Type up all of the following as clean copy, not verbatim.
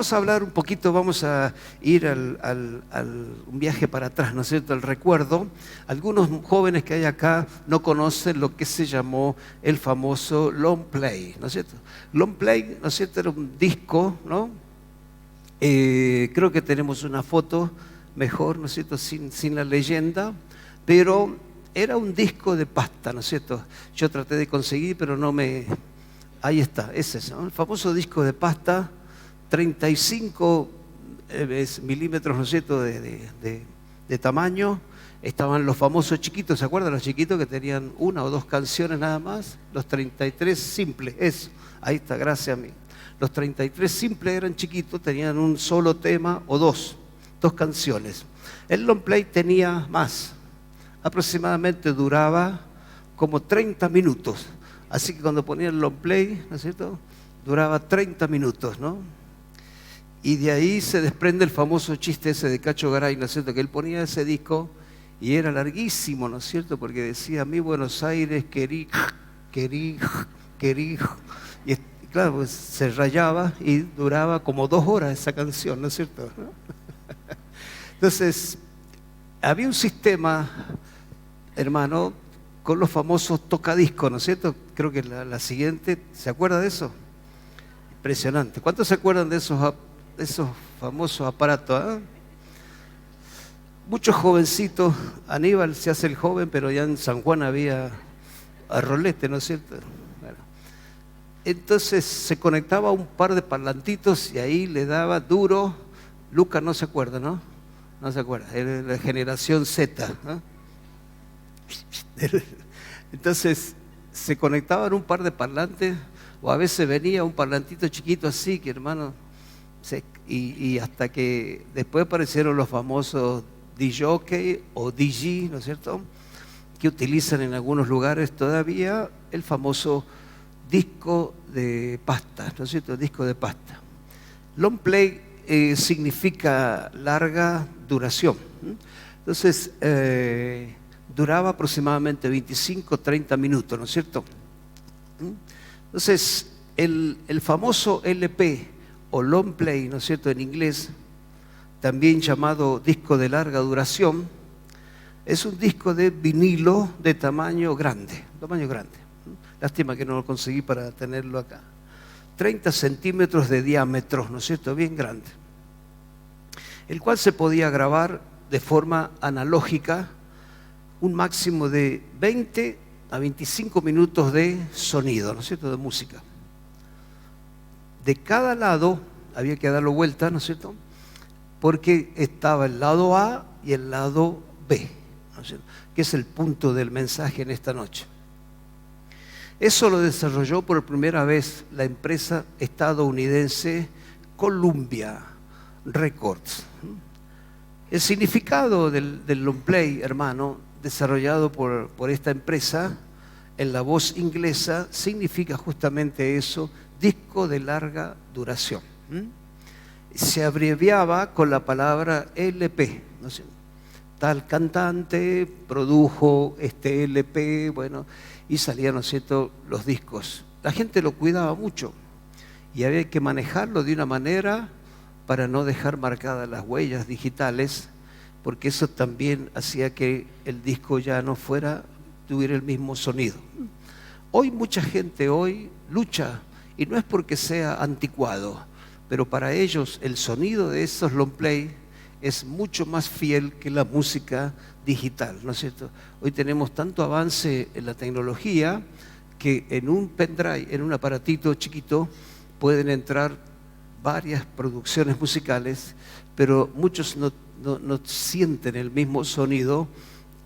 vamos a hablar un poquito, vamos a ir un viaje para atrás, ¿no es cierto?, el recuerdo. Algunos jóvenes que hay acá no conocen lo que se llamó el famoso long play, ¿no es cierto? Long play, ¿no es cierto?, era un disco, ¿no? Creo que tenemos una foto mejor, ¿no es cierto?, sin la leyenda, pero era un disco de pasta, ¿no es cierto? Yo traté de conseguir, pero no me... Ahí está, ese es, ¿no?, el famoso disco de pasta, 35 milímetros, ¿no es cierto?, de tamaño. Estaban los famosos chiquitos, ¿se acuerdan los chiquitos que tenían una o dos canciones nada más? Los 33 simples, eso, ahí está, gracias a mí. Los 33 simples eran chiquitos, tenían un solo tema o dos canciones. El long play tenía más, aproximadamente duraba como 30 minutos. Así que cuando ponía el long play, ¿no es cierto?, duraba 30 minutos, ¿no? Y de ahí se desprende el famoso chiste ese de Cacho Garay, ¿no es cierto?, que él ponía ese disco y era larguísimo, ¿no es cierto?, porque decía: mi Buenos Aires, querí. Y claro, pues se rayaba y duraba como 2 horas esa canción, ¿no es cierto? Entonces, había un sistema, hermano, con los famosos tocadiscos, ¿no es cierto? Creo que la siguiente, ¿se acuerda de eso? Impresionante. ¿Cuántos se acuerdan de esos famosos aparatos? ¿Eh? Muchos jovencitos, Aníbal se hace el joven, pero ya en San Juan había arrolete, ¿no es cierto? Bueno. Entonces se conectaba a un par de parlantitos y ahí le daba duro. Lucas no se acuerda, ¿no? No se acuerda, era la generación Z, ¿no? Entonces se conectaban un par de parlantes, o a veces venía un parlantito chiquito así, que hermano, y hasta que después aparecieron los famosos DJ o DJ, ¿no es cierto?, que utilizan en algunos lugares todavía el famoso disco de pasta, ¿no es cierto?, disco de pasta. Long play significa larga duración. Entonces, duraba aproximadamente 25-30 minutos, ¿no es cierto? Entonces, el famoso LP o long play, ¿no es cierto?, en inglés, también llamado disco de larga duración, es un disco de vinilo de tamaño grande. Lástima que no lo conseguí para tenerlo acá. 30 centímetros de diámetro, ¿no es cierto?, bien grande. El cual se podía grabar de forma analógica, un máximo de 20 a 25 minutos de sonido, ¿no es cierto?, de música. De cada lado había que darlo vuelta, ¿no es cierto?, porque estaba el lado A y el lado B, ¿no es cierto?, que es el punto del mensaje en esta noche. Eso lo desarrolló por primera vez la empresa estadounidense Columbia Records. El significado del long play, hermano, desarrollado por esta empresa en la voz inglesa, significa justamente eso: disco de larga duración. Se abreviaba con la palabra LP, ¿no sé? Tal cantante produjo este LP, bueno, y salían, ¿no es cierto?, los discos. La gente lo cuidaba mucho y había que manejarlo de una manera para no dejar marcadas las huellas digitales, porque eso también hacía que el disco ya no tuviera el mismo sonido. Hoy mucha gente lucha, y no es porque sea anticuado, pero para ellos el sonido de esos long play es mucho más fiel que la música digital, ¿no es cierto? Hoy tenemos tanto avance en la tecnología que en un pendrive, en un aparatito chiquito, pueden entrar varias producciones musicales, pero muchos no sienten el mismo sonido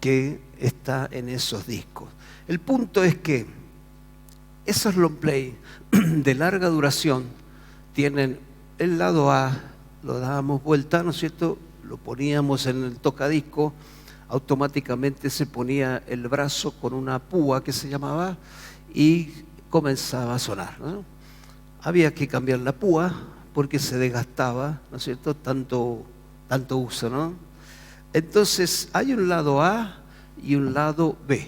que está en esos discos. El punto es que esos long play de larga duración tienen el lado A, lo dábamos vuelta, ¿no es cierto?, lo poníamos en el tocadisco, automáticamente se ponía el brazo con una púa que se llamaba y comenzaba a sonar, ¿no? Había que cambiar la púa porque se desgastaba, ¿no es cierto?, tanto uso, ¿no? Entonces hay un lado A y un lado B.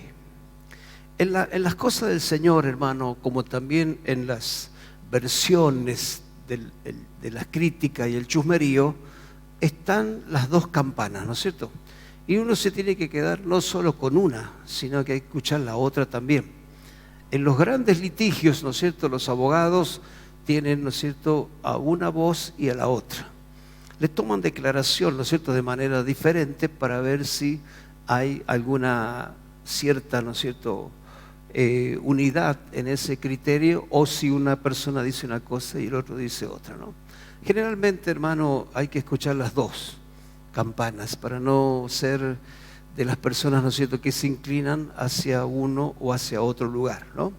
En las cosas del Señor, hermano, como también en las versiones de la crítica y el chusmerío, están las dos campanas, ¿no es cierto? Y uno se tiene que quedar no solo con una, sino que hay que escuchar la otra también. En los grandes litigios, ¿no es cierto?, los abogados tienen, ¿no es cierto?, a una voz y a la otra. Le toman declaración, ¿no es cierto?, de manera diferente para ver si hay alguna cierta, ¿no es cierto?, unidad en ese criterio, o si una persona dice una cosa y el otro dice otra, ¿no? Generalmente, hermano, hay que escuchar las dos campanas para no ser de las personas, ¿no es cierto?, que se inclinan hacia uno o hacia otro lugar, ¿no?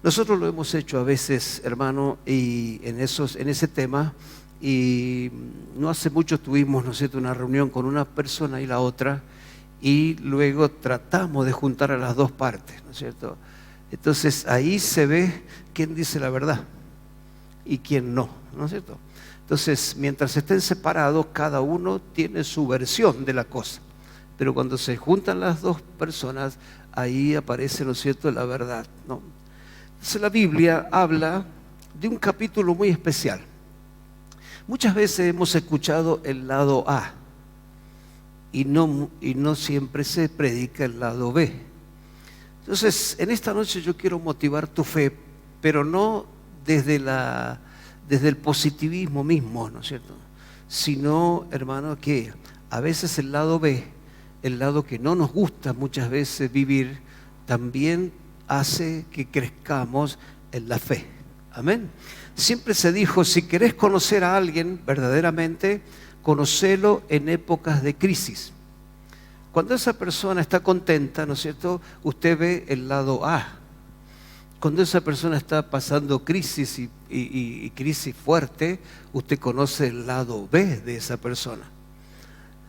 Nosotros lo hemos hecho a veces, hermano, y en ese tema, y no hace mucho tuvimos, ¿no es cierto?, una reunión con una persona y la otra, y luego tratamos de juntar a las dos partes, ¿no es cierto? Entonces ahí se ve quién dice la verdad y quién no, ¿no es cierto? Entonces, mientras estén separados, cada uno tiene su versión de la cosa, pero cuando se juntan las dos personas, ahí aparece, ¿no es cierto?, la verdad, ¿no? Entonces la Biblia habla de un capítulo muy especial. Muchas veces hemos escuchado el lado A, y no siempre se predica el lado B. Entonces, en esta noche yo quiero motivar tu fe, pero no desde el positivismo mismo, ¿no es cierto?, sino, hermano, que a veces el lado B, el lado que no nos gusta muchas veces vivir, también hace que crezcamos en la fe. Amén. Siempre se dijo, si querés conocer a alguien verdaderamente, conocelo en épocas de crisis. Cuando esa persona está contenta, ¿no es cierto?, usted ve el lado A. Cuando esa persona está pasando crisis y crisis fuerte, usted conoce el lado B de esa persona.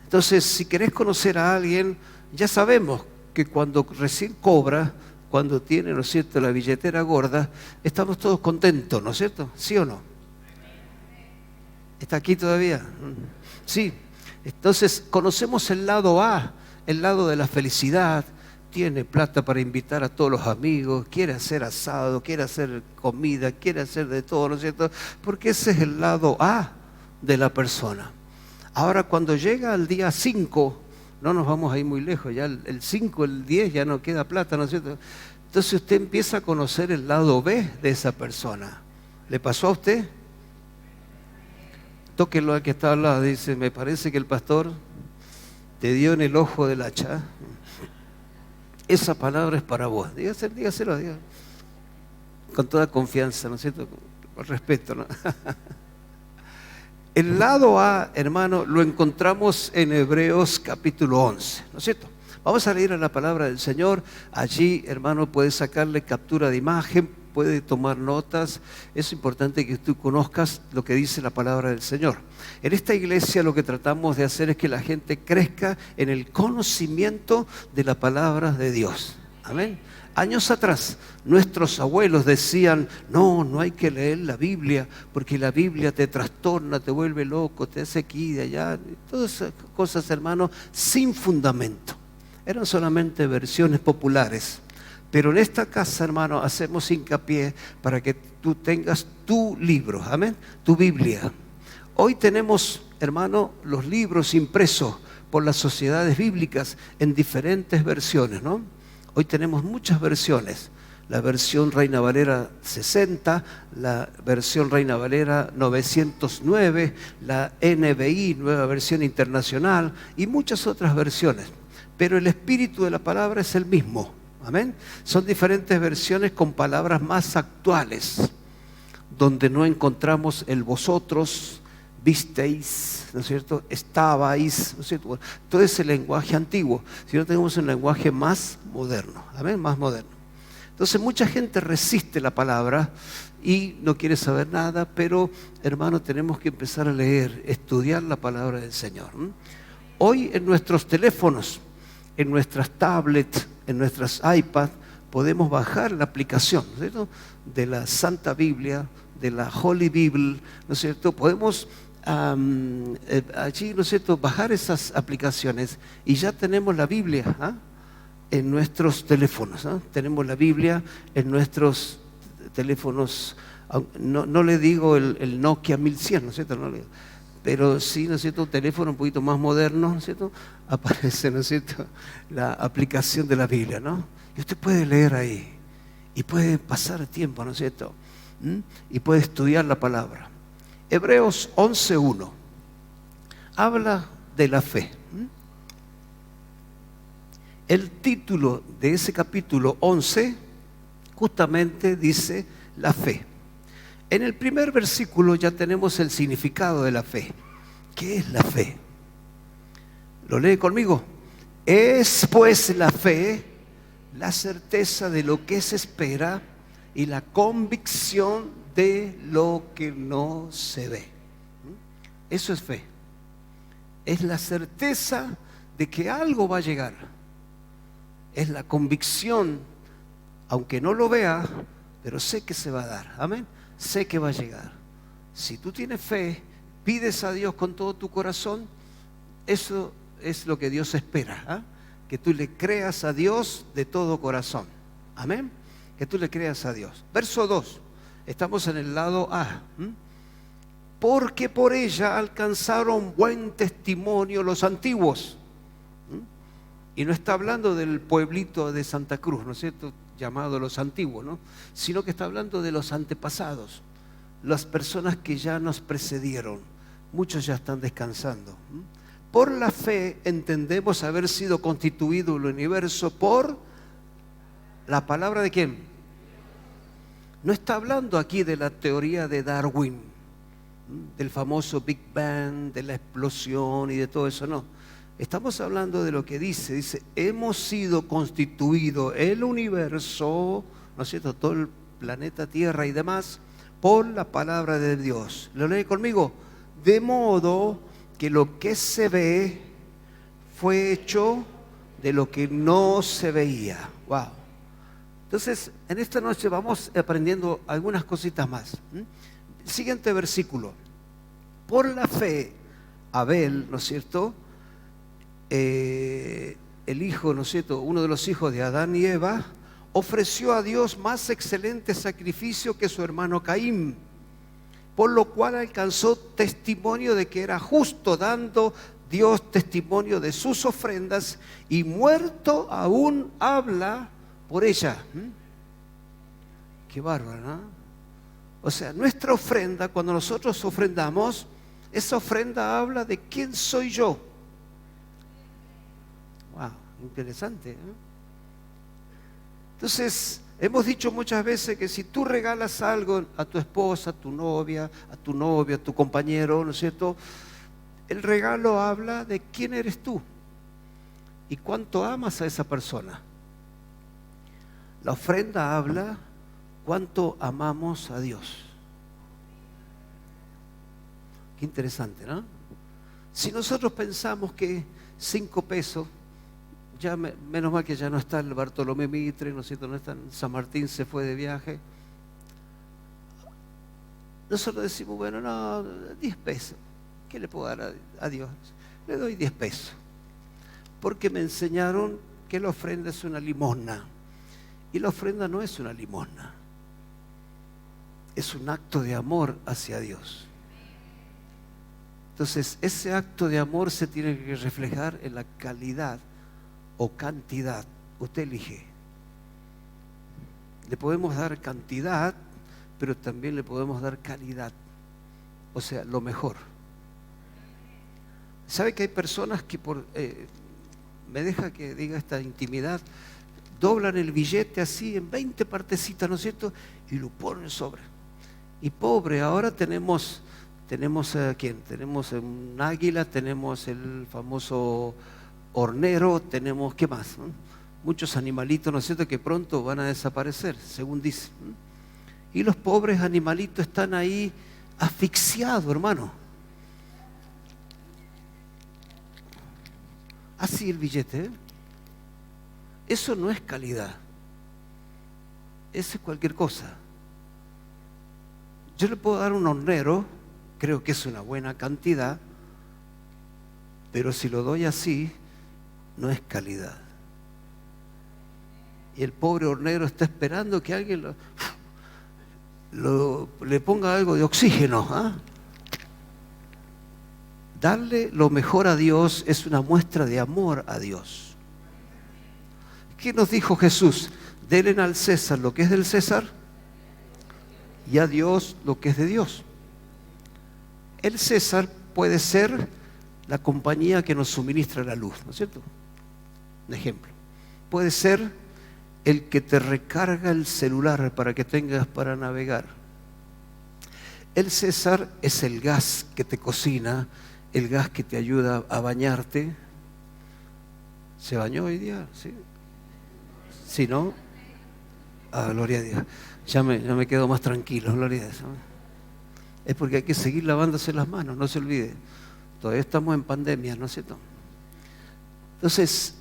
Entonces, si querés conocer a alguien, ya sabemos que cuando recién cobra, cuando tiene, ¿no es cierto?, la billetera gorda, estamos todos contentos, ¿no es cierto? ¿Sí o no? ¿Está aquí todavía? Sí. Entonces, conocemos el lado A, el lado de la felicidad. Tiene plata para invitar a todos los amigos, quiere hacer asado, quiere hacer comida, quiere hacer de todo, ¿no es cierto? Porque ese es el lado A de la persona. Ahora, cuando llega al día 5, no nos vamos a ir muy lejos, ya el 5, el 10 ya no queda plata, ¿no es cierto? Entonces usted empieza a conocer el lado B de esa persona. ¿Le pasó a usted? Tóquenlo al que está al lado, dice, me parece que el pastor te dio en el ojo del hacha. Esa palabra es para vos. Dígaselo. Con toda confianza, ¿no es cierto? Con respeto, ¿no? El lado A, hermano, lo encontramos en Hebreos capítulo 11, ¿no es cierto? Vamos a leer a la palabra del Señor. Allí, hermano, puede sacarle captura de imagen, puede tomar notas. Es importante que tú conozcas lo que dice la palabra del Señor. En esta iglesia lo que tratamos de hacer es que la gente crezca en el conocimiento de la palabra de Dios. Amén. Años atrás, nuestros abuelos decían, no hay que leer la Biblia, porque la Biblia te trastorna, te vuelve loco, te hace aquí y de allá. Todas esas cosas, hermano, sin fundamento. Eran solamente versiones populares. Pero en esta casa, hermano, hacemos hincapié para que tú tengas tu libro, amén, tu Biblia. Hoy tenemos, hermano, los libros impresos por las sociedades bíblicas en diferentes versiones, ¿no? Hoy tenemos muchas versiones. La versión Reina Valera 60, la versión Reina Valera 909, la NBI, Nueva Versión Internacional, y muchas otras versiones. Pero el espíritu de la palabra es el mismo. Amén. Son diferentes versiones con palabras más actuales, donde no encontramos el vosotros, visteis, ¿no es cierto? Estabais, ¿no es cierto? Bueno, todo ese lenguaje antiguo, sino tenemos un lenguaje más moderno. Amén, más moderno. Entonces mucha gente resiste la palabra y no quiere saber nada, pero hermano, tenemos que empezar a leer, estudiar la palabra del Señor. Hoy en nuestros teléfonos, en nuestras tablets, en nuestras iPads, podemos bajar la aplicación, ¿no es cierto?, de la Santa Biblia, de la Holy Bible, ¿no es cierto? Podemos allí, ¿no es cierto?, bajar esas aplicaciones y ya tenemos la Biblia en nuestros teléfonos, ¿no? Tenemos la Biblia en nuestros teléfonos No le digo el Nokia 1100, ¿no es cierto? No le digo. Pero sí, ¿no es cierto?, un teléfono un poquito más moderno, ¿no es cierto?, aparece, ¿no es cierto?, la aplicación de la Biblia, ¿no? Y usted puede leer ahí, y puede pasar tiempo, ¿no es cierto?, y puede estudiar la palabra. Hebreos 11:1 habla de la fe. El título de ese capítulo 11 justamente dice la fe. En el primer versículo ya tenemos el significado de la fe. ¿Qué es la fe? ¿Lo lee conmigo? Es pues la fe, la certeza de lo que se espera y la convicción de lo que no se ve. Eso es fe. Es la certeza de que algo va a llegar. Es la convicción, aunque no lo vea, pero sé que se va a dar. Amén. Sé que va a llegar. Si tú tienes fe, pides a Dios con todo tu corazón, eso es lo que Dios espera, ¿eh? Que tú le creas a Dios de todo corazón. Amén. Que tú le creas a Dios. Verso 2. Estamos en el lado A. Porque por ella alcanzaron buen testimonio los antiguos. Y no está hablando del pueblito de Santa Cruz, ¿no es cierto?, llamado los antiguos, ¿no?, sino que está hablando de los antepasados, las personas que ya nos precedieron. Muchos ya están descansando. Por la fe entendemos haber sido constituido el universo por la palabra de ¿quién? No está hablando aquí de la teoría de Darwin, del famoso Big Bang, de la explosión y de todo eso, no. Estamos hablando de lo que dice, hemos sido constituido el universo, ¿no es cierto?, todo el planeta Tierra y demás, por la palabra de Dios. ¿Lo lee conmigo? De modo que lo que se ve fue hecho de lo que no se veía. Wow. Entonces, en esta noche vamos aprendiendo algunas cositas más. Siguiente versículo. Por la fe, Abel, ¿no es cierto?, el hijo, ¿no es cierto?, uno de los hijos de Adán y Eva, ofreció a Dios más excelente sacrificio que su hermano Caín, por lo cual alcanzó testimonio de que era justo, dando Dios testimonio de sus ofrendas, y muerto aún habla por ella. Qué bárbaro, ¿no? O sea, nuestra ofrenda, cuando nosotros ofrendamos, esa ofrenda habla de quién soy yo. Wow, interesante, ¿eh? Entonces, hemos dicho muchas veces que si tú regalas algo a tu esposa, a tu novia, a tu novio, a tu compañero, ¿no es cierto?, el regalo habla de quién eres tú y cuánto amas a esa persona. La ofrenda habla cuánto amamos a Dios. Qué interesante, ¿no? Si nosotros pensamos que 5 pesos, ya menos mal que ya no está el Bartolomé Mitre, ¿no es cierto?, no está en San Martín, se fue de viaje. Nosotros decimos, bueno, no, 10 pesos. ¿Qué le puedo dar a Dios? Le doy 10 pesos. Porque me enseñaron que la ofrenda es una limosna. Y la ofrenda no es una limosna. Es un acto de amor hacia Dios. Entonces, ese acto de amor se tiene que reflejar en la calidad o cantidad. Usted elige. Le podemos dar cantidad, pero también le podemos dar calidad. O sea, lo mejor. ¿Sabe que hay personas que me deja que diga esta intimidad, doblan el billete así en 20 partecitas, ¿no es cierto?, y lo ponen sobre? Y pobre, ahora tenemos ¿a quién? Tenemos un águila, tenemos el famoso hornero, tenemos, ¿qué más? Muchos animalitos, ¿no es cierto?, que pronto van a desaparecer, según dice. Y los pobres animalitos están ahí asfixiados, hermano. Así el billete, ¿eh? Eso no es calidad. Eso es cualquier cosa. Yo le puedo dar un hornero, creo que es una buena cantidad, pero si lo doy así, no es calidad. Y el pobre hornero está esperando que alguien le ponga algo de oxígeno. Darle lo mejor a Dios es una muestra de amor a Dios. ¿Qué nos dijo Jesús? Denle al César lo que es del César y a Dios lo que es de Dios. El César puede ser la compañía que nos suministra la luz, ¿no es cierto? Un ejemplo. Puede ser el que te recarga el celular para que tengas para navegar. El César es el gas que te cocina, el gas que te ayuda a bañarte. ¿Se bañó hoy día? ¿Sí? Si no, gloria a Dios. Ya me quedo más tranquilo, gloria a Dios. Es porque hay que seguir lavándose las manos, no se olvide. Todavía estamos en pandemia, ¿no es cierto? Entonces,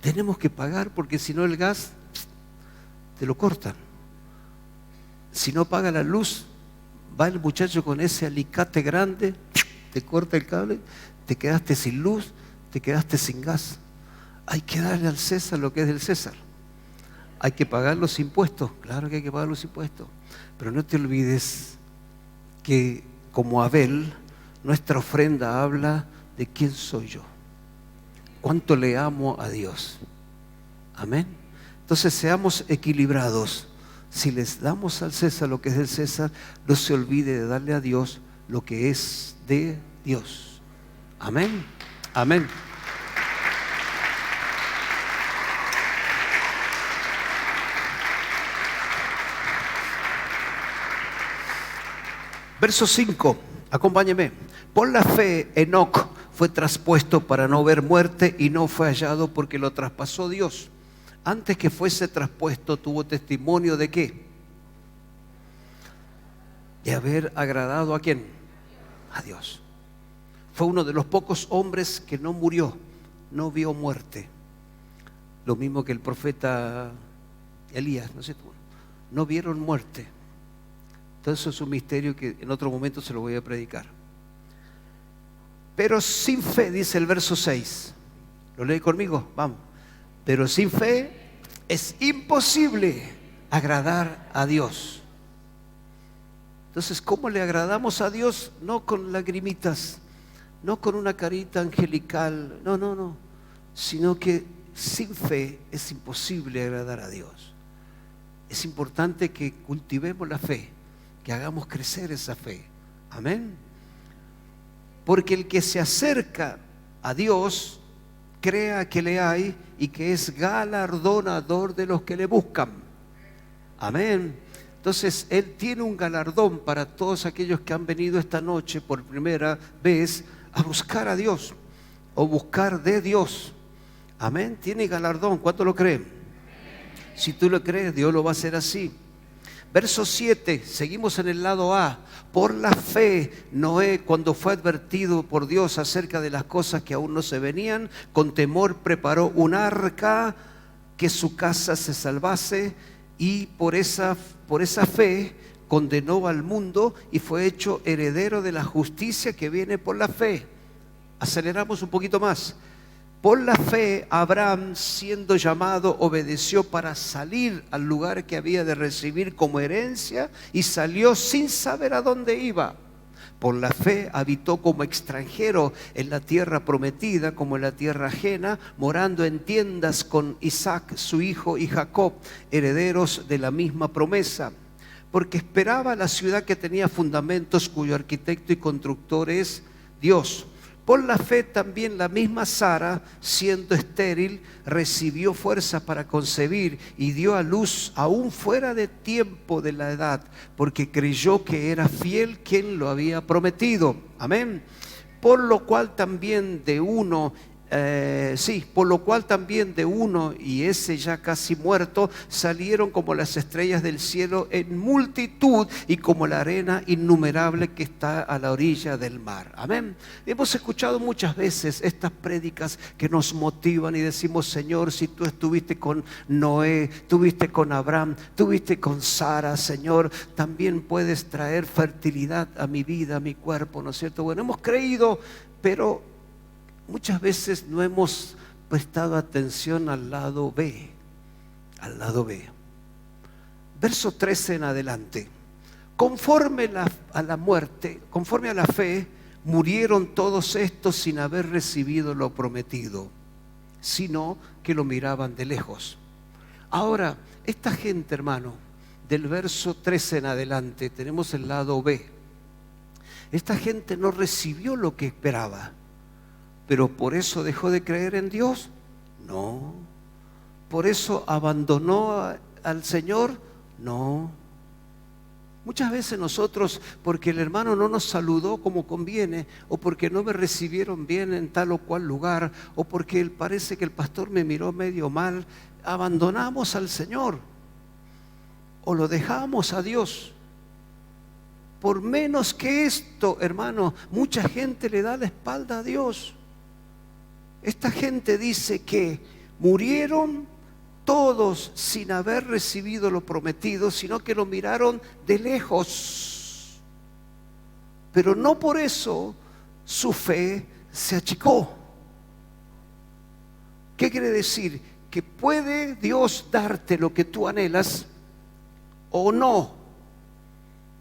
tenemos que pagar porque si no el gas te lo cortan. Si no paga la luz, va el muchacho con ese alicate grande, te corta el cable, te quedaste sin luz, te quedaste sin gas. Hay que darle al César lo que es del César. Hay que pagar los impuestos, claro que hay que pagar los impuestos, pero no te olvides que como Abel, nuestra ofrenda habla de quién soy yo, cuánto le amo a Dios. Amén. Entonces seamos equilibrados. Si les damos al César lo que es del César, no se olvide de darle a Dios lo que es de Dios. Amén. Amén. Verso 5, acompáñeme. Por la fe, Enoc fue traspuesto para no ver muerte y no fue hallado porque lo traspasó Dios. Antes que fuese traspuesto, tuvo testimonio de ¿qué? De haber agradado ¿a quién? A Dios. Fue uno de los pocos hombres que no murió, no vio muerte. Lo mismo que el profeta Elías, ¿no sé tú? No vieron muerte. Entonces es un misterio que en otro momento se lo voy a predicar. Pero sin fe, dice el verso 6. ¿Lo lee conmigo? Vamos. Pero sin fe es imposible agradar a Dios. Entonces, ¿cómo le agradamos a Dios? No con lagrimitas, no con una carita angelical, no, sino que sin fe es imposible agradar a Dios. Es importante que cultivemos la fe, que hagamos crecer esa fe. Amén. Porque el que se acerca a Dios, crea que le hay y que es galardonador de los que le buscan. Amén. Entonces, Él tiene un galardón para todos aquellos que han venido esta noche por primera vez a buscar a Dios o buscar de Dios. Amén. Tiene galardón. ¿Cuánto lo creen? Si tú lo crees, Dios lo va a hacer así. Verso 7, seguimos en el lado A. Por la fe, Noé, cuando fue advertido por Dios acerca de las cosas que aún no se venían, con temor preparó un arca que su casa se salvase, y por esa fe condenó al mundo y fue hecho heredero de la justicia que viene por la fe. Aceleramos un poquito más. Por la fe, Abraham, siendo llamado, obedeció para salir al lugar que había de recibir como herencia y salió sin saber a dónde iba. Por la fe habitó como extranjero en la tierra prometida, como en la tierra ajena, morando en tiendas con Isaac, su hijo, y Jacob, herederos de la misma promesa. Porque esperaba la ciudad que tenía fundamentos, cuyo arquitecto y constructor es Dios. Por la fe también la misma Sara, siendo estéril, recibió fuerza para concebir y dio a luz aún fuera de tiempo de la edad, porque creyó que era fiel quien lo había prometido. Amén. Por lo cual también de uno, y ese ya casi muerto, salieron como las estrellas del cielo en multitud y como la arena innumerable que está a la orilla del mar. Amén. Hemos escuchado muchas veces estas prédicas que nos motivan y decimos: Señor, si tú estuviste con Noé, estuviste con Abraham, estuviste con Sara, Señor, también puedes traer fertilidad a mi vida, a mi cuerpo, ¿no es cierto? Bueno, hemos creído, pero muchas veces no hemos prestado atención al lado B. Al lado B. Verso 13 en adelante. A la muerte, conforme a la fe, murieron todos estos sin haber recibido lo prometido, sino que lo miraban de lejos. Ahora, esta gente, hermano, del verso 13 en adelante, tenemos el lado B. Esta gente no recibió lo que esperaba, pero por eso dejó de creer en Dios. No. ¿Por eso abandonó al Señor? No. Muchas veces nosotros, porque el hermano no nos saludó como conviene, o porque no me recibieron bien en tal o cual lugar, o porque parece que el pastor me miró medio mal, abandonamos al Señor o lo dejamos a Dios. Por menos que esto, hermano, mucha gente le da la espalda a Dios. Esta gente dice que murieron todos sin haber recibido lo prometido, sino que lo miraron de lejos. Pero no por eso su fe se achicó. ¿Qué quiere decir? Que puede Dios darte lo que tú anhelas o no,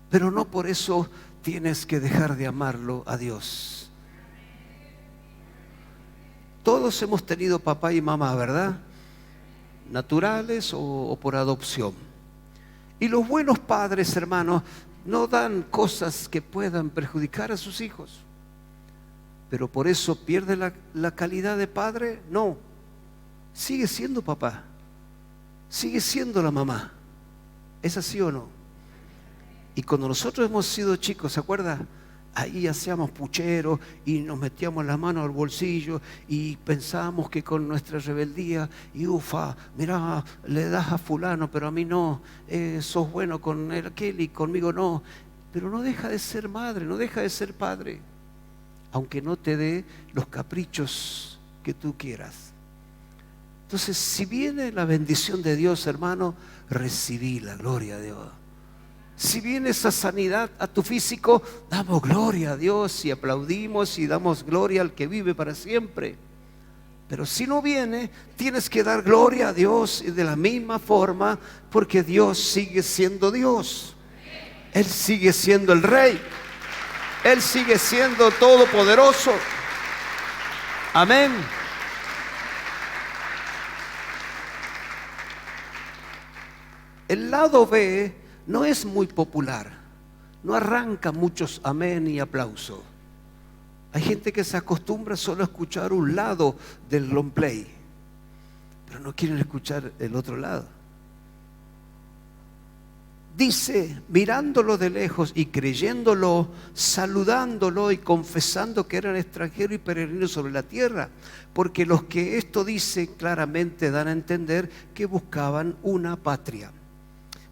pero no por eso tienes que dejar de amarlo a Dios. Todos hemos tenido papá y mamá, ¿verdad? Naturales o por adopción. Y los buenos padres, hermanos, no dan cosas que puedan perjudicar a sus hijos. Pero por eso pierde la calidad de padre. No, sigue siendo papá, sigue siendo la mamá. ¿Es así o no? Y cuando nosotros hemos sido chicos, ¿se acuerda? Ahí hacíamos pucheros y nos metíamos la mano al bolsillo y pensábamos que con nuestra rebeldía, y ufa, mirá, le das a fulano, pero a mí no, sos bueno con aquel y conmigo no. Pero no deja de ser madre, no deja de ser padre, aunque no te dé los caprichos que tú quieras. Entonces, si viene la bendición de Dios, hermano, recibí la gloria de Dios. Si viene esa sanidad a tu físico, damos gloria a Dios y aplaudimos y damos gloria al que vive para siempre. Pero si no viene, tienes que dar gloria a Dios y de la misma forma, porque Dios sigue siendo Dios. Él sigue siendo el Rey. Él sigue siendo todopoderoso. Amén. El lado B no es muy popular, no arranca muchos amén y aplauso. Hay gente que se acostumbra solo a escuchar un lado del long play, pero no quieren escuchar el otro lado. Dice, mirándolo de lejos y creyéndolo, saludándolo y confesando que eran extranjeros y peregrinos sobre la tierra, porque los que esto dice claramente dan a entender que buscaban una patria.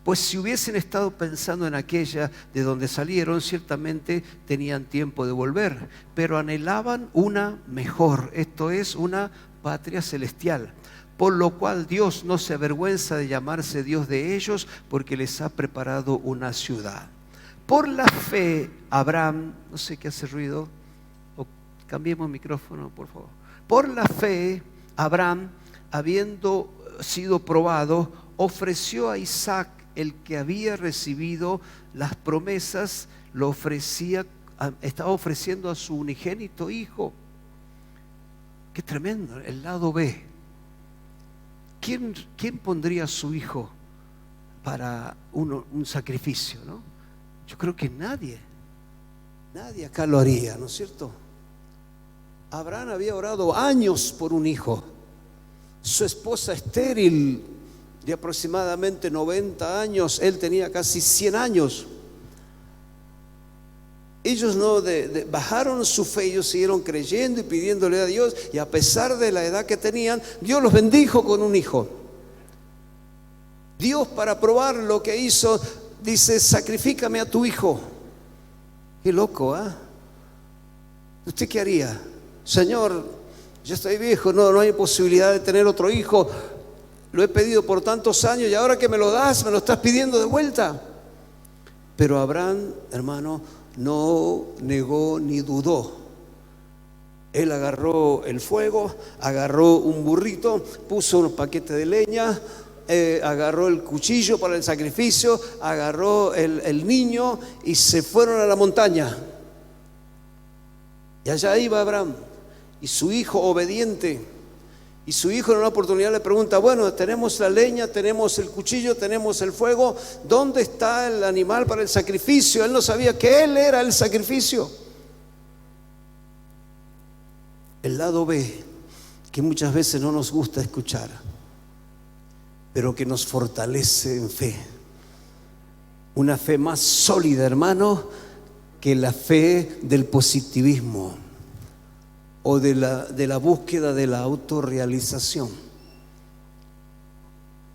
Pues si hubiesen estado pensando en aquella de donde salieron, ciertamente tenían tiempo de volver, pero anhelaban una mejor, esto es, una patria celestial. Por lo cual Dios no se avergüenza de llamarse Dios de ellos, porque les ha preparado una ciudad. Por la fe, Abraham, no sé qué hace ruido, o cambiemos el micrófono, por favor. Por la fe, Abraham, habiendo sido probado, ofreció a Isaac, el que había recibido las promesas, estaba ofreciendo a su unigénito hijo. Qué tremendo, el lado B. ¿Quién pondría a su hijo para un sacrificio, no? Yo creo que nadie acá lo haría, ¿no es cierto? Abraham había orado años por un hijo. Su esposa estéril, de aproximadamente 90 años, él tenía casi 100 años. Ellos no bajaron su fe, ellos siguieron creyendo y pidiéndole a Dios, y a pesar de la edad que tenían, Dios los bendijo con un hijo. Dios, para probar lo que hizo, dice, sacrifícame a tu hijo. Qué loco, ¿ah? ¿Usted qué haría? Señor, yo estoy viejo, no hay posibilidad de tener otro hijo. Lo he pedido por tantos años y ahora que me lo das, me lo estás pidiendo de vuelta. Pero Abraham, hermano, no negó ni dudó. Él agarró el fuego, agarró un burrito, puso unos paquetes de leña, agarró el cuchillo para el sacrificio, agarró el niño y se fueron a la montaña. Y allá iba Abraham y su hijo obediente. Y su hijo en una oportunidad le pregunta: bueno, tenemos la leña, tenemos el cuchillo, tenemos el fuego, ¿dónde está el animal para el sacrificio? Él no sabía que él era el sacrificio. El lado B, que muchas veces no nos gusta escuchar, pero que nos fortalece en fe. Una fe más sólida, hermano, que la fe del positivismo o de la búsqueda de la autorrealización.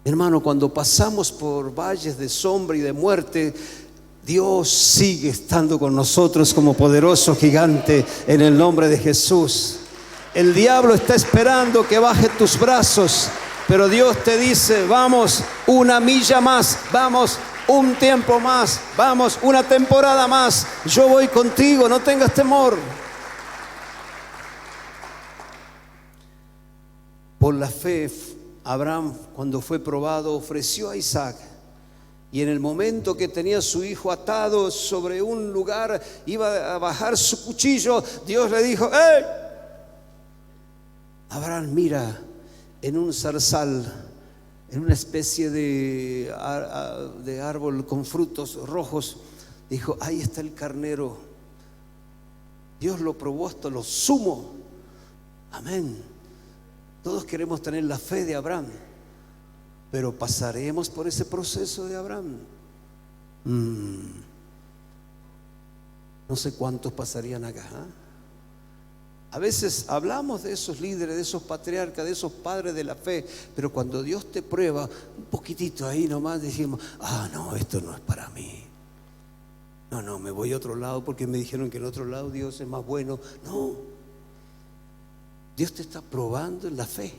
Hermano, cuando pasamos por valles de sombra y de muerte, Dios sigue estando con nosotros como poderoso gigante en el nombre de Jesús. El diablo está esperando que baje tus brazos, pero Dios te dice: vamos una milla más, vamos un tiempo más, vamos una temporada más, yo voy contigo, no tengas temor. Por la fe, Abraham, cuando fue probado, ofreció a Isaac. Y en el momento que tenía a su hijo atado sobre un lugar, iba a bajar su cuchillo, Dios le dijo: ¡hey! Abraham, mira, en un zarzal, en una especie de árbol con frutos rojos, dijo: ahí está el carnero. Dios lo probó hasta lo sumo. Amén. Todos queremos tener la fe de Abraham, pero pasaremos por ese proceso de Abraham. No sé cuántos pasarían acá, ¿eh? A veces hablamos de esos líderes, de esos patriarcas, de esos padres de la fe, pero cuando Dios te prueba un poquitito ahí nomás, decimos: no, esto no es para mí. No, me voy a otro lado porque me dijeron que en otro lado Dios es más bueno. No, Dios te está probando en la fe.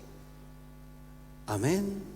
Amén.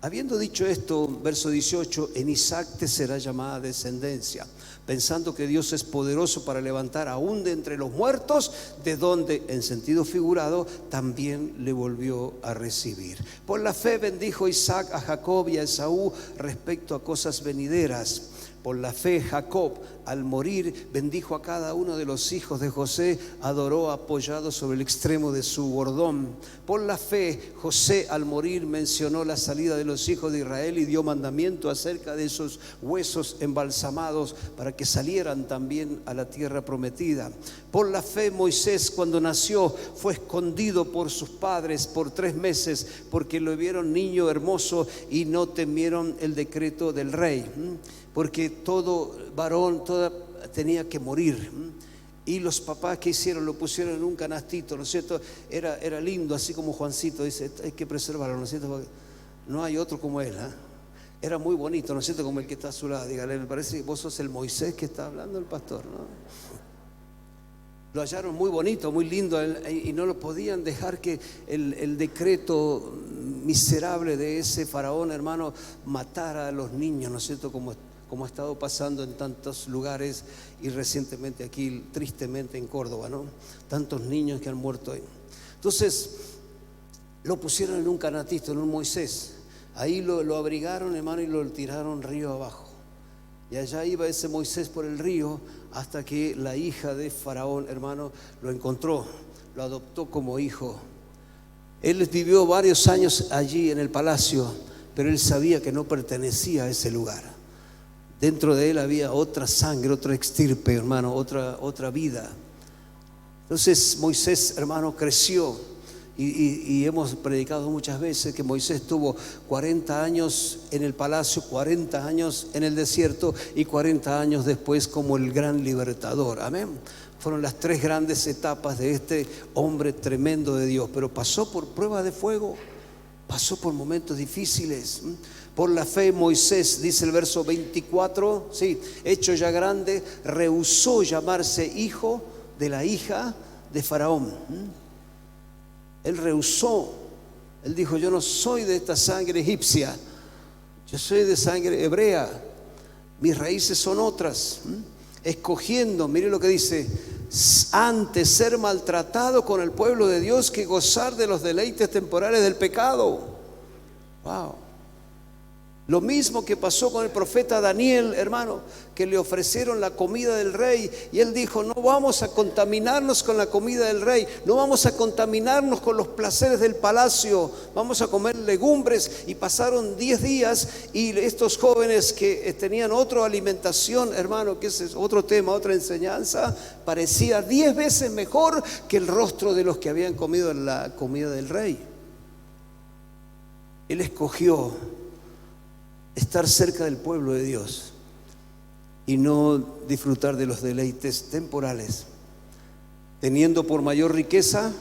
Habiendo dicho esto, verso 18: en Isaac te será llamada descendencia, pensando que Dios es poderoso para levantar aún de entre los muertos, de donde, en sentido figurado, también le volvió a recibir. Por la fe bendijo Isaac a Jacob y a Esaú respecto a cosas venideras. Por la fe Jacob, al morir, bendijo a cada uno de los hijos de José, adoró apoyado sobre el extremo de su bordón. Por la fe José, al morir, mencionó la salida de los hijos de Israel y dio mandamiento acerca de esos huesos embalsamados para que salieran también a la tierra prometida. Por la fe Moisés, cuando nació, fue escondido por sus padres por 3 meses porque lo vieron niño hermoso y no temieron el decreto del rey. Porque todo varón tenía que morir. Y los papás, que hicieron, lo pusieron en un canastito, ¿no es cierto? Era lindo, así como Juancito dice: hay que preservarlo, ¿no es cierto? Porque no hay otro como él, ¿eh? Era muy bonito, ¿no es cierto? Como el que está a su lado. Dígale: me parece que vos sos el Moisés que está hablando el pastor, ¿no? Lo hallaron muy bonito, muy lindo, y no lo podían dejar que el decreto miserable de ese faraón, hermano, matara a los niños, ¿no es cierto? Como ha estado pasando en tantos lugares, y recientemente aquí, tristemente, en Córdoba, ¿no? Tantos niños que han muerto ahí. Entonces lo pusieron en un canastito, en un Moisés. Ahí lo abrigaron, hermano, y lo tiraron río abajo. Y allá iba ese Moisés por el río, hasta que la hija de Faraón, hermano, lo encontró, lo adoptó como hijo. Él vivió varios años allí en el palacio, pero él sabía que no pertenecía a ese lugar. Dentro de él había otra sangre, otra extirpe, hermano, otra vida. Entonces Moisés, hermano, creció. Y hemos predicado muchas veces que Moisés tuvo 40 años en el palacio, 40 años en el desierto y 40 años después como el gran libertador. Amén. Fueron las 3 grandes etapas de este hombre tremendo de Dios. Pero pasó por pruebas de fuego, pasó por momentos difíciles. Por la fe Moisés, dice el verso 24, sí, hecho ya grande, rehusó llamarse hijo de la hija de Faraón. Él rehusó. Él dijo: yo no soy de esta sangre egipcia, yo soy de sangre hebrea, mis raíces son otras. Escogiendo, mire lo que dice: antes ser maltratado con el pueblo de Dios que gozar de los deleites temporales del pecado. Wow. Lo mismo que pasó con el profeta Daniel, hermano, que le ofrecieron la comida del rey y él dijo: no vamos a contaminarnos con la comida del rey, no vamos a contaminarnos con los placeres del palacio, vamos a comer legumbres. Y pasaron 10 días y estos jóvenes que tenían otra alimentación, hermano, que ese es otro tema, otra enseñanza, parecía 10 veces mejor que el rostro de los que habían comido la comida del rey. Él escogió estar cerca del pueblo de Dios y no disfrutar de los deleites temporales, teniendo por mayor riqueza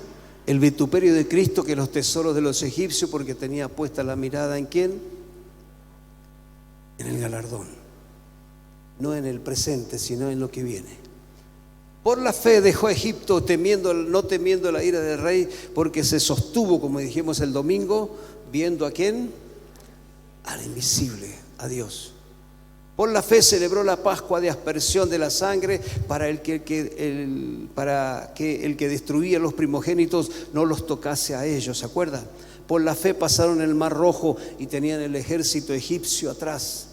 el vituperio de Cristo que los tesoros de los egipcios, porque tenía puesta la mirada ¿en quién? En el galardón, no en el presente, sino en lo que viene. Por la fe dejó Egipto, no temiendo la ira del rey, porque se sostuvo, como dijimos el domingo, viendo ¿a quién? Al invisible, a Dios. Por la fe celebró la Pascua de aspersión de la sangre para que el que destruía los primogénitos no los tocase a ellos, ¿se acuerdan? Por la fe pasaron el Mar Rojo y tenían el ejército egipcio atrás.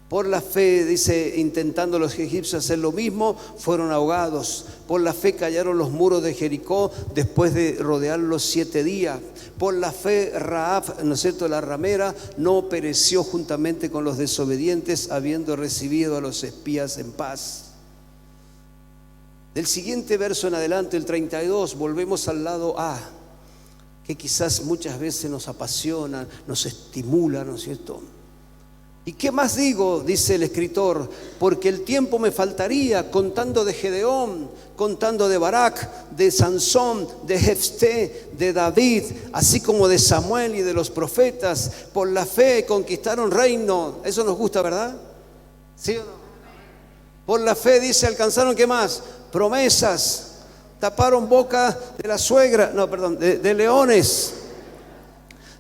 Por la fe, dice, intentando los egipcios hacer lo mismo, fueron ahogados. Por la fe cayeron los muros de Jericó después de rodearlos 7 días. Por la fe Rahab, ¿no es cierto?, la ramera, no pereció juntamente con los desobedientes, habiendo recibido a los espías en paz. Del siguiente verso en adelante, el 32, volvemos al lado A, que quizás muchas veces nos apasiona, nos estimula, ¿no es cierto? ¿Y qué más digo?, dice el escritor, porque el tiempo me faltaría contando de Gedeón, contando de Barak, de Sansón, de Jefté, de David, así como de Samuel y de los profetas. Por la fe conquistaron reino. Eso nos gusta, ¿verdad? ¿Sí o no? Por la fe, dice, alcanzaron, ¿qué más? Promesas. Taparon boca de la suegra, de leones.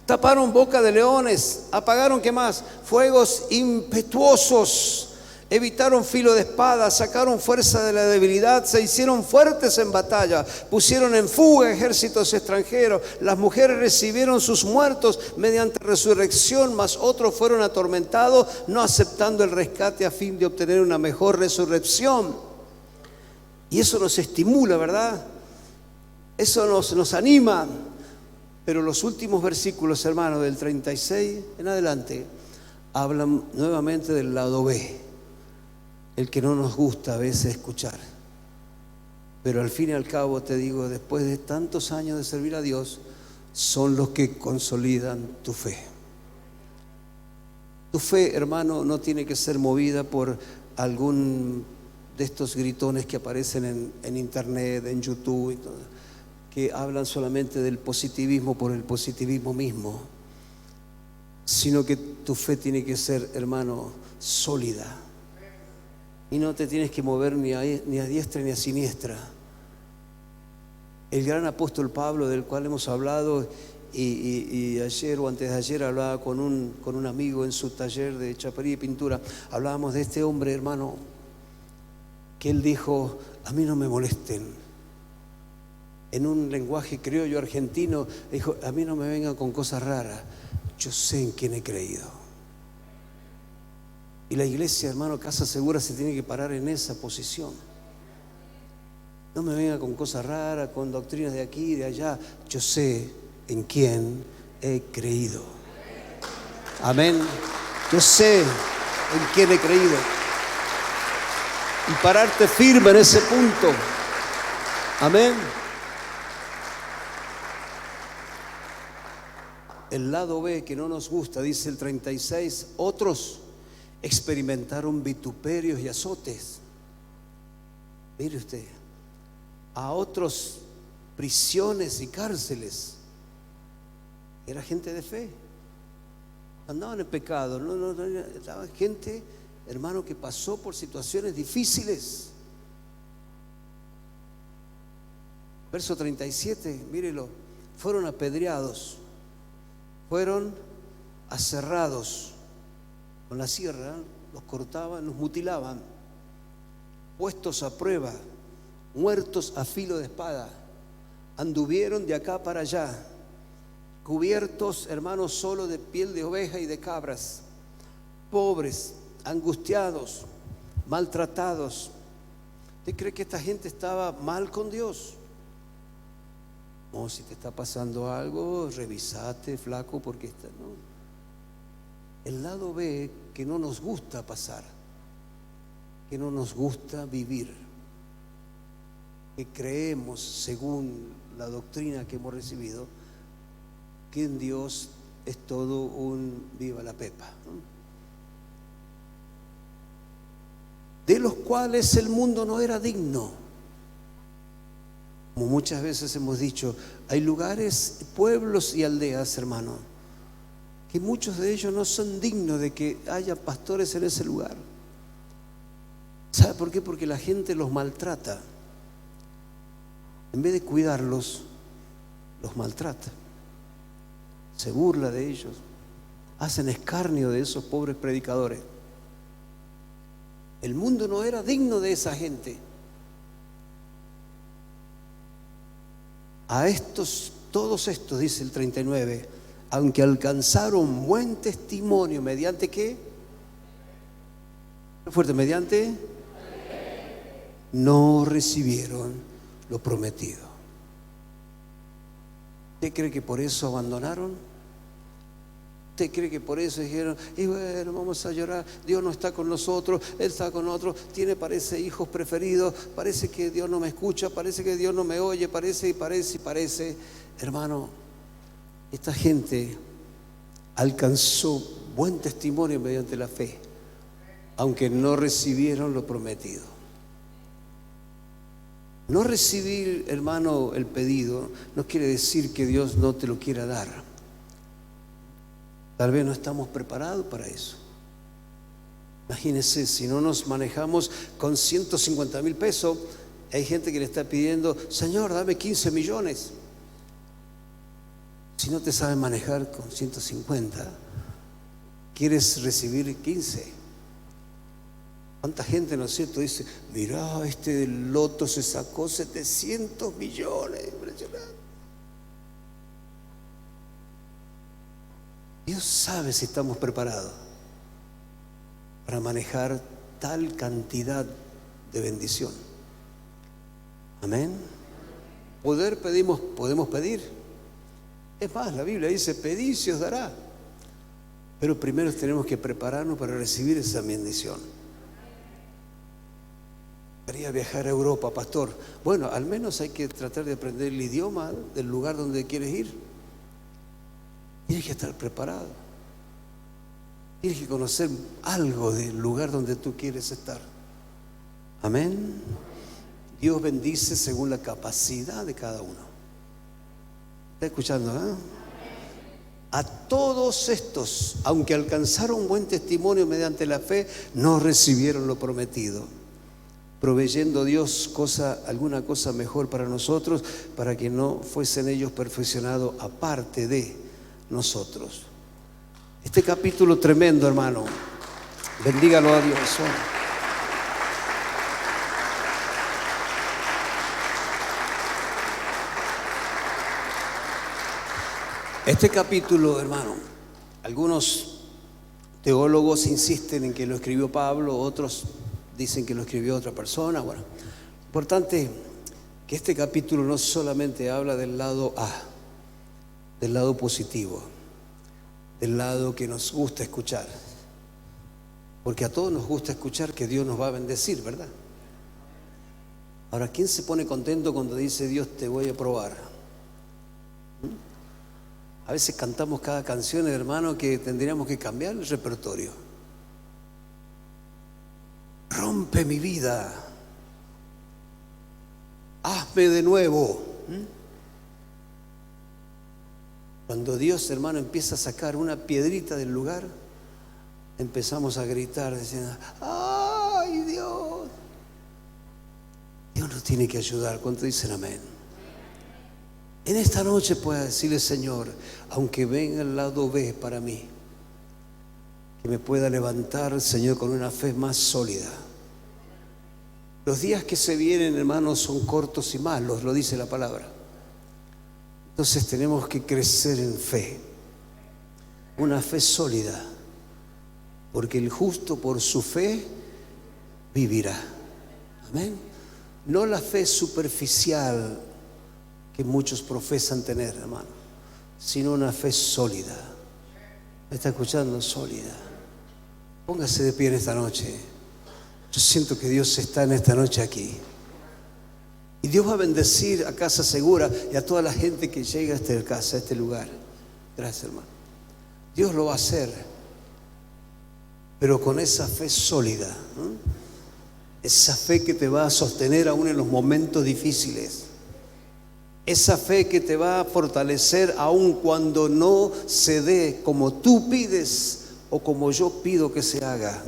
Taparon boca de leones, apagaron, ¿qué más? Fuegos impetuosos, evitaron filo de espada, sacaron fuerza de la debilidad, se hicieron fuertes en batalla, pusieron en fuga ejércitos extranjeros. Las mujeres recibieron sus muertos mediante resurrección, mas otros fueron atormentados, no aceptando el rescate a fin de obtener una mejor resurrección. Y eso nos estimula, ¿verdad? Eso nos anima. Pero los últimos versículos, hermanos, del 36 en adelante, hablan nuevamente del lado B, el que no nos gusta a veces escuchar. Pero al fin y al cabo, te digo, después de tantos años de servir a Dios, son los que consolidan tu fe. Tu fe, hermano, no tiene que ser movida por algún de estos gritones que aparecen en internet, en YouTube y todo, que hablan solamente del positivismo por el positivismo mismo, sino que tu fe tiene que ser, hermano, sólida, y no te tienes que mover ni a diestra ni a siniestra. El gran apóstol Pablo, del cual hemos hablado, y ayer o antes de ayer hablaba con un amigo en su taller de chapería y pintura. Hablábamos de este hombre, hermano, que él dijo: a mí no me molesten. En un lenguaje criollo argentino, dijo: a mí no me vengan con cosas raras, yo sé en quién he creído. Y la iglesia, hermano, Casa Segura, se tiene que parar en esa posición. No me vengan con cosas raras, con doctrinas de aquí y de allá. Yo sé en quién he creído. Amén. Yo sé en quién he creído. Y pararte firme en ese punto. Amén. El lado B que no nos gusta, dice el 36, otros experimentaron vituperios y azotes. Mire usted, a otros prisiones y cárceles. Era gente de fe, andaban en pecado, no, estaba gente, hermano, que pasó por situaciones difíciles. Verso 37, mírelo, fueron apedreados, fueron aserrados con la sierra, los cortaban, los mutilaban, puestos a prueba, muertos a filo de espada, anduvieron de acá para allá, cubiertos, hermanos, solo de piel de oveja y de cabras, pobres, angustiados, maltratados. ¿Usted cree que esta gente estaba mal con Dios? No, si te está pasando algo, revisate, flaco, porque no. El lado B que no nos gusta pasar, que no nos gusta vivir, que creemos, según la doctrina que hemos recibido, que en Dios es todo un viva la pepa, ¿no? De los cuales el mundo no era digno. Como muchas veces hemos dicho, hay lugares, pueblos y aldeas, hermano, que muchos de ellos no son dignos de que haya pastores en ese lugar. ¿Sabe por qué? Porque la gente los maltrata. En vez de cuidarlos, los maltrata. Se burla de ellos. Hacen escarnio de esos pobres predicadores. El mundo no era digno de esa gente. A estos, todos estos, dice el 39, aunque alcanzaron buen testimonio, ¿mediante qué? Fuerte, mediante, no recibieron lo prometido. ¿Usted cree que por eso abandonaron? ¿Usted cree que por eso dijeron, y bueno, vamos a llorar, Dios no está con nosotros, Él está con nosotros, parece hijos preferidos, parece que Dios no me escucha, parece que Dios no me oye, parece? Hermano, esta gente alcanzó buen testimonio mediante la fe, aunque no recibieron lo prometido. No recibir, hermano, el pedido no quiere decir que Dios no te lo quiera dar. Tal vez no estamos preparados para eso. Imagínense, si no nos manejamos con 150,000 pesos, hay gente que le está pidiendo, Señor, dame 15 millones. Si no te sabes manejar con 150, quieres recibir 15. ¿Cuánta gente, no es cierto, dice, mirá, este del loto se sacó 700 millones, impresionante? Dios sabe si estamos preparados para manejar tal cantidad de bendición. Amén. Podemos pedir. Es más, la Biblia dice, pedid y se os dará. Pero primero tenemos que prepararnos para recibir esa bendición. Quería viajar a Europa, pastor. Bueno, al menos hay que tratar de aprender el idioma del lugar donde quieres ir. Tienes que estar preparado. Tienes que conocer algo del lugar donde tú quieres estar. Amén. Dios bendice según la capacidad de cada uno. ¿Está escuchando? A todos estos, aunque alcanzaron buen testimonio mediante la fe, no recibieron lo prometido, proveyendo Dios alguna cosa mejor para nosotros, para que no fuesen ellos perfeccionados aparte de nosotros. Este capítulo tremendo, hermano. Bendígalo a Dios. Este capítulo, hermano, algunos teólogos insisten en que lo escribió Pablo, otros dicen que lo escribió otra persona. Bueno, importante que este capítulo no solamente habla del lado A, del lado positivo, del lado que nos gusta escuchar, porque a todos nos gusta escuchar que Dios nos va a bendecir, ¿verdad? Ahora, ¿quién se pone contento cuando dice Dios te voy a probar? A veces cantamos cada canción, hermano, que tendríamos que cambiar el repertorio. Rompe mi vida, hazme de nuevo. Cuando Dios, hermano, empieza a sacar una piedrita del lugar, empezamos a gritar diciendo, ¡ay, Dios! Dios nos tiene que ayudar. ¿Cuántos dicen amén? En esta noche pueda decirle, Señor, aunque venga el lado B para mí, que me pueda levantar, Señor, con una fe más sólida. Los días que se vienen, hermanos, son cortos y malos, lo dice la palabra. Entonces tenemos que crecer en fe, una fe sólida, porque el justo por su fe vivirá. Amén. No la fe superficial que muchos profesan tener, hermano, sino una fe sólida. ¿Me está escuchando? Sólida. Póngase de pie en esta noche. Yo siento que Dios está en esta noche aquí. Y Dios va a bendecir a Casa Segura y a toda la gente que llega a esta casa, a este lugar. Gracias, hermano. Dios lo va a hacer, pero con esa fe sólida, ¿no? Esa fe que te va a sostener aún en los momentos difíciles. Esa fe que te va a fortalecer aún cuando no se dé como tú pides o como yo pido que se haga.